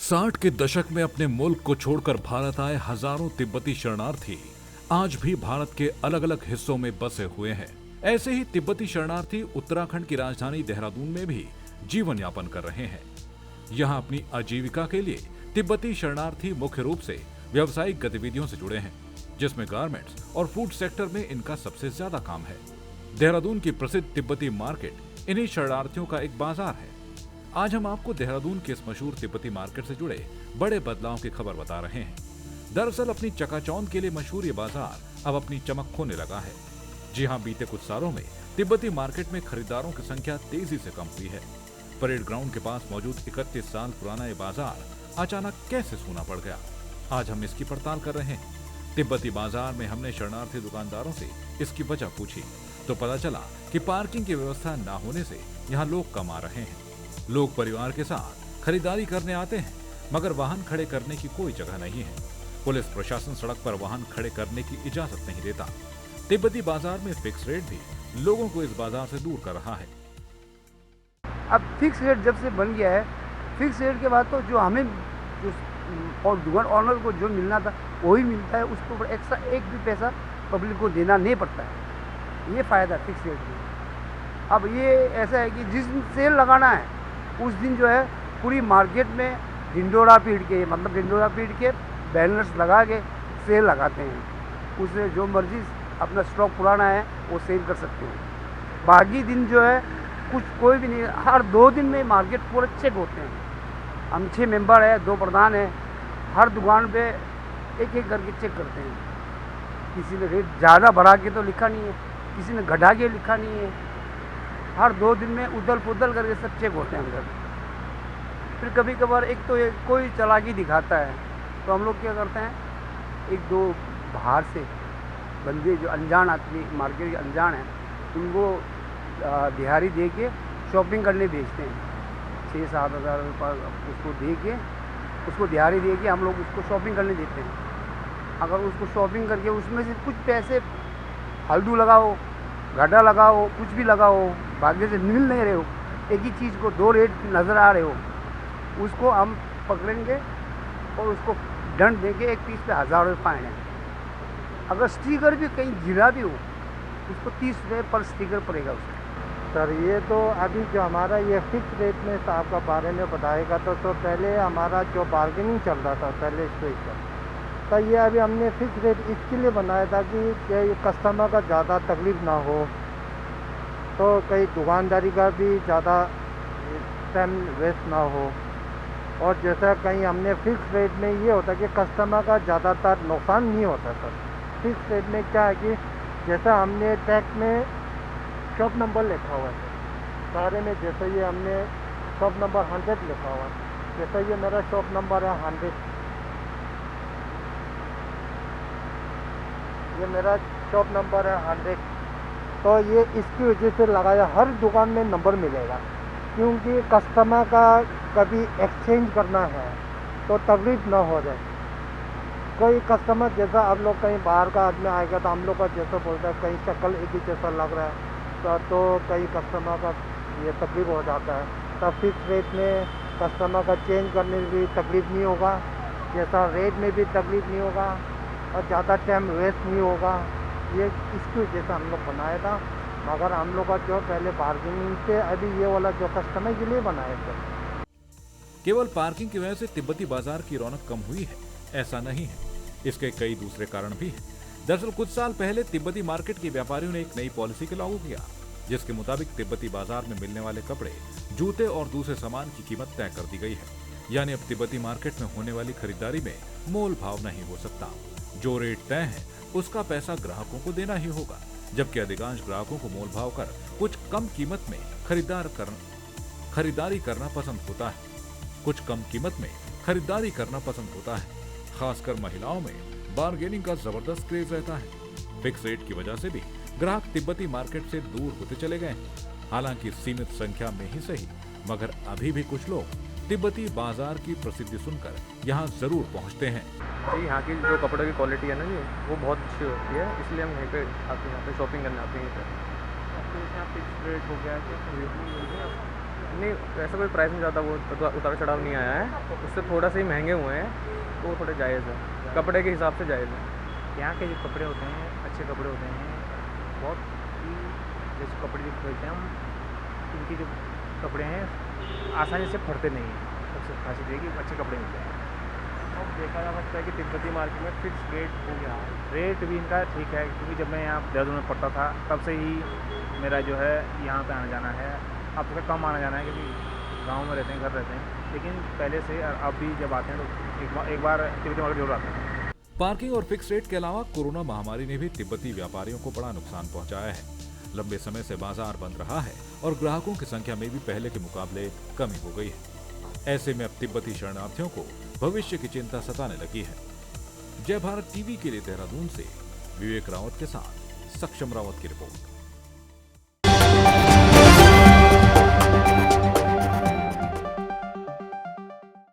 60 के दशक में अपने मुल्क को छोड़कर भारत आए हजारों तिब्बती शरणार्थी आज भी भारत के अलग अलग हिस्सों में बसे हुए हैं। ऐसे ही तिब्बती शरणार्थी उत्तराखंड की राजधानी देहरादून में भी जीवन यापन कर रहे हैं। यहाँ अपनी आजीविका के लिए तिब्बती शरणार्थी मुख्य रूप से व्यावसायिक गतिविधियों से जुड़े हैं, जिसमें गारमेंट्स और फूड सेक्टर में इनका सबसे ज्यादा काम है। देहरादून की प्रसिद्ध तिब्बती मार्केट इन्हीं शरणार्थियों का एक बाजार है। आज हम आपको देहरादून के इस मशहूर तिब्बती मार्केट से जुड़े बड़े बदलाव की खबर बता रहे हैं। दरअसल अपनी चकाचौंध के लिए मशहूर ये बाजार अब अपनी चमक खोने लगा है। जी हाँ, बीते कुछ सालों में तिब्बती मार्केट में खरीदारों की संख्या तेजी से कम हुई है। परेड ग्राउंड के पास मौजूद 31 साल पुराना ये बाजार अचानक कैसे सूना पड़ गया, आज हम इसकी पड़ताल कर रहे हैं। तिब्बती बाजार में हमने शरणार्थी दुकानदारों से इसकी वजह पूछी तो पता चला कि पार्किंग की व्यवस्था न होने से यहाँ लोग कम आ रहे हैं। लोग परिवार के साथ खरीदारी करने आते हैं, मगर वाहन खड़े करने की कोई जगह नहीं है। पुलिस प्रशासन सड़क पर वाहन खड़े करने की इजाजत नहीं देता। तिब्बती बाजार में फिक्स रेट भी लोगों को इस बाजार से दूर कर रहा है। अब फिक्स रेट जब से बन गया है, फिक्स रेट के बाद तो जो हमें जो और दुकान ऑनर को जो मिलना था वही मिलता है, उसके ऊपर एक्स्ट्रा एक भी पैसा पब्लिक को देना नहीं पड़ता है। ये फ़ायदा फिक्स रेट में। अब ये ऐसा है कि जिस दिन सेल लगाना है उस दिन जो है पूरी मार्केट में ढिंडोरा पीट के बैनर्स लगा के सेल लगाते हैं। उससे जो मर्जी अपना स्टॉक पुराना है वो सेल कर सकते हैं। बाकी दिन जो है कोई भी नहीं, हर 2 दिन में मार्केट पूरे चेक होते हैं। हम 6 मेंबर है, 2 प्रधान हैं, हर दुकान पे एक एक करके चेक करते हैं। किसी ने रेट ज़्यादा बढ़ा के तो लिखा नहीं है, किसी ने घटा के लिखा नहीं है। हर 2 दिन में उदल पुदल करके सब चेक होते हैं अंदर। फिर कभी कभार कोई चालाकी दिखाता है तो हम लोग क्या करते हैं, 1-2 बाहर से बंदे जो अनजान आदमी मार्केट के अनजान हैं उनको दिहाड़ी दे के शॉपिंग करने भेजते हैं। 6-7 हज़ार रुपये उसको दे के, उसको दिहाड़ी दे के हम लोग उसको शॉपिंग करने देते हैं। अगर उसको शॉपिंग करके उसमें से कुछ पैसे फालतू लगाओ, घाटा लगाओ, कुछ भी लगाओ, भाग्य से मिल नहीं रहे हो, एक ही चीज़ को 2 रेट नज़र आ रहे हो, उसको हम पकड़ेंगे और उसको दंड देंगे। एक पीस पे 1000 रुपये फाइन है। अगर स्टिकर भी कहीं गिरा भी हो उसको 30 रुपये पर स्टिकर पड़ेगा उसको। सर ये तो अभी जो हमारा ये फिक्स रेट में साहब का बारे में बताएगा तो पहले हमारा जो बार्गेनिंग चल रहा था पहले स्टेज पर, तो ये अभी हमने फिक्स रेट इसके लिए बनाया था कि कस्टमर का ज़्यादा तकलीफ़ ना हो, तो कहीं दुकानदारी का भी ज़्यादा टाइम वेस्ट ना हो। और जैसा कहीं हमने फिक्स रेट में ये होता कि कस्टमर का ज़्यादातर नुकसान नहीं होता सर। फिक्स रेट में क्या है कि जैसा हमने टैग में शॉप नंबर लिखा हुआ है सारे में, जैसे ये हमने शॉप नंबर 100 लिखा हुआ है, जैसा ये मेरा शॉप नंबर है 100, ये मेरा शॉप नंबर है 100, तो ये इसकी वजह से लगाया हर दुकान में नंबर मिलेगा, क्योंकि कस्टमर का कभी एक्सचेंज करना है तो तकलीफ ना हो जाए। कोई कस्टमर जैसा आप लोग कहीं बाहर का आदमी आएगा तो हम लोग का जैसा बोलता है कहीं शक्ल एक ही जैसा लग रहा है तो कई कस्टमर का ये तकलीफ हो जाता है। तब फिक्स रेट में कस्टमर का चेंज करने में भी तकलीफ नहीं होगा, जैसा रेट में भी तकलीफ नहीं होगा और ज़्यादा टाइम वेस्ट नहीं होगा। ये इसकी वजह से हम लोग बनाया था, मगर हम लोग का जो पहले बार्गेनिंग से अभी ये वाला जो कस्टमर के लिए बनाए थे। केवल पार्किंग की वजह से तिब्बती बाजार की रौनक कम हुई है ऐसा नहीं है, इसके कई दूसरे कारण भी हैं। दरअसल कुछ साल पहले तिब्बती मार्केट के व्यापारियों ने एक नई पॉलिसी को लागू किया, जिसके मुताबिक तिब्बती बाजार में मिलने वाले कपड़े, जूते और दूसरे सामान की कीमत तय कर दी गई है। यानी अब तिब्बती मार्केट में होने वाली खरीदारी में मोल भाव नहीं हो सकता। जो रेट तय है उसका पैसा ग्राहकों को देना ही होगा, जबकि अधिकांश ग्राहकों को मोल भाव कर कुछ कम कीमत में खरीदारी करना पसंद होता है। कुछ कम कीमत में खरीदारी करना पसंद होता है। खासकर महिलाओं में बार्गेनिंग का जबरदस्त क्रेज रहता है। फिक्स रेट की वजह से भी ग्राहक तिब्बती मार्केट से दूर होते चले गए। हालांकि सीमित संख्या में ही सही, मगर अभी भी कुछ लोग तिब्बती बाजार की प्रसिद्धि सुनकर यहाँ जरूर पहुँचते हैं। जी, यहाँ की जो कपड़े की क्वालिटी है ना जी, वो बहुत अच्छी होती है, इसलिए हम यहीं पे आते हैं, यहाँ पे शॉपिंग करने आते हैं। आपके यहाँ फिक्स रेट हो गया क्या? नहीं, ऐसा कोई प्राइस में ज़्यादा वो उतार चढ़ाव नहीं आया है, उससे थोड़ा सा ही महंगे हुए हैं, तो वो थोड़े जायज़ है, कपड़े के हिसाब से जायज़ है। यहाँ के जो कपड़े होते हैं अच्छे कपड़े होते हैं, बहुत ही जैसे कपड़े जो खरीदते हैं हम, इनके जो कपड़े हैं आसानी से फटते नहीं हैं, सबसे खासियत है कि अच्छे कपड़े मिलते हैं। अब देखा जा सकता है कि तिब्बती मार्केट में फिक्स रेट हो गया है। रेट भी इनका ठीक है, क्योंकि जब मैं यहाँ देहरादून में पढ़ता था तब से ही मेरा जो है यहाँ पे आना जाना है। अब तो कम आना जाना है क्योंकि गांव में रहते हैं, घर रहते हैं, लेकिन पहले से और अब भी जब आते हैं तो एक बार तिब्बती मार्केट जरूर आते हैं। पार्किंग और फिक्स रेट के अलावा कोरोना महामारी ने भी तिब्बती व्यापारियों को बड़ा नुकसान पहुंचाया है। लंबे समय से बाजार बंद रहा है और ग्राहकों की संख्या में भी पहले के मुकाबले कमी हो गई है। ऐसे में अब तिब्बती शरणार्थियों को भविष्य की चिंता सताने लगी है। जय भारत टीवी के लिए देहरादून से विवेक रावत के साथ सक्षम रावत की रिपोर्ट।